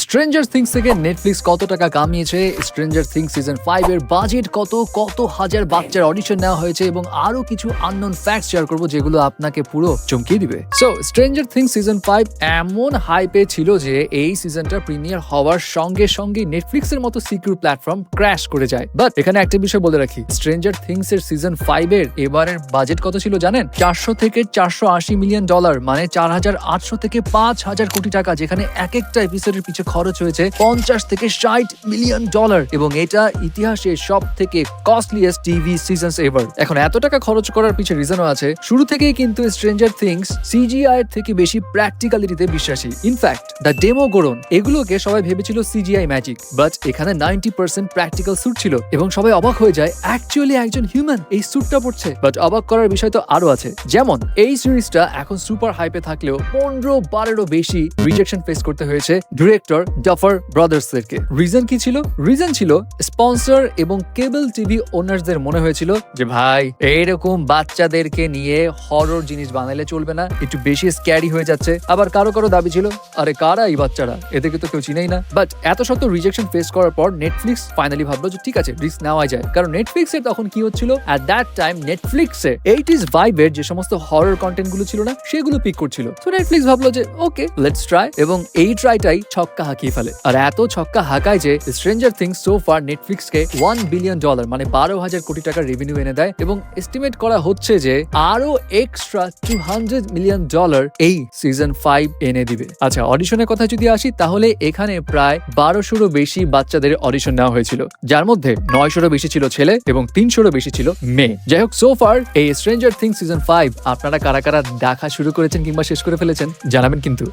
Stranger things থেকে Netflix কত টাকা কামিয়েছে, স্ট্রেঞ্জার থিংস সিজন 5 এর বাজেট কত, কত হাজার বাচ্চার অডিশন নেওয়া হয়েছে এবং আরো কিছু আননোন ফ্যাক্টস শেয়ার করব যেগুলো আপনাকে পুরো চমকিয়ে দিবে। সো স্ট্রেঞ্জার থিংস সিজন 5 এমন হাইপে ছিল যে এই সিজনটা প্রিমিয়ার হওয়ার সঙ্গে সঙ্গে নেটফ্লিক্স এর মতো সিকিউর প্ল্যাটফর্ম ক্র্যাশ করে যায়। বাট এখানে একটা বিষয় বলে রাখি, স্ট্রেঞ্জার থিংস এর সিজন 5 এর এবারের বাজেট কত ছিল জানেন? 400 থেকে 480 মিলিয়ন ডলার, মানে 4800 থেকে 5000 কোটি টাকা, যেখানে এক একটা এপিসোডের পিছনে খরচ হয়েছে 50 থেকে 60 মিলিয়ন ডলার এবং এটা ইতিহাসের সব থেকে কস্টলিয়েস্ট টিভি সিজনস এভার। এখন এত টাকা খরচ করার পিছনে রিজনও আছে। শুরু থেকেই কিন্তু স্ট্রেঞ্জার থিংস সিজিআই এর থেকে বেশি প্র্যাকটিক্যালিটিতে বিশ্বাসী। ইনফ্যাক্ট দ্য ডেমোগোরন এগুলোকে সবাই ভেবেছিল সিজিআই ম্যাজিক, বাট এখানে 90% প্র্যাকটিক্যাল স্যুট ছিল এবং সবাই অবাক হয়ে যায় অ্যাকচুয়ালি একজন হিউম্যান এই স্যুটটা পড়ছে। বাট অবাক করার বিষয় তো আরো আছে, যেমন এই সিরিজটা এখন সুপার হাইপে থাকলেও 15-12 বেশি রিজেকশন ফেস করতে হয়েছে ডিরেক্টর ডাফার ব্রাদার্সদেরকে। রিজন কি ছিল? রিজন ছিল স্পন্সর এবং কেবল টিভি ওনার্সদের মনে হয়েছিল যে ভাই এইরকম বাচ্চাদেরকে নিয়ে হরর জিনিস বানাইলে চলবে না, একটু বেশি স্ক্যারি হয়ে যাচ্ছে। আবার কারো কারো দাবি ছিল আরে কারা এই বাচ্চারা, এদেরকে তো কেউ চিনেই না। বাট এত শত রিজেকশন ফেস করার পর নেটফ্লিক্স ফাইনালি ভাবলো যে ঠিক আছে, রিস্ক নেওয়া যায়। কারণ নেটফ্লিক্স এর তখন কি হচ্ছিল, এট দ্যাট টাইম নেটফ্লিক্সে 80s ভাইবের যে সমস্ত হরর কন্টেন্ট গুলো ছিল না সেগুলো পিক করছিল। তো নেটফ্লিক্স ভাবলো যে ওকে লেটস ট্রাই, এবং এই ট্রাইটাই ছক্কা হাঁকিয়ে ফেলে। আর এত ছক্কা হাঁকায় যে স্ট্রেঞ্জার থিংস সো ফার নেটফ্লিক্সকে $1 বিলিয়ন মানে 12,000 কোটি টাকার রেভিনিউ এনে দেয় এবং এস্টিমেট করা হচ্ছে যে আরো এক্সট্রা $200 মিলিয়ন এই সিজন 5 এনে দিবে। আচ্ছা, অডিশনের কথা যদি আসি তাহলে এখানে প্রায় 1200 বেশি বাচ্চাদের অডিশন নেওয়া হয়েছিল, যার মধ্যে 900 বেশি ছিল ছেলে এবং 300 বেশি ছিল মেয়ে। যাই হোক, সো ফার এই স্ট্রেঞ্জার থিংস সিজন 5 আপনারা কারা কারা দেখা শুরু করেছেন কিংবা শেষ করে ফেলেছেন জানাবেন কিন্তু।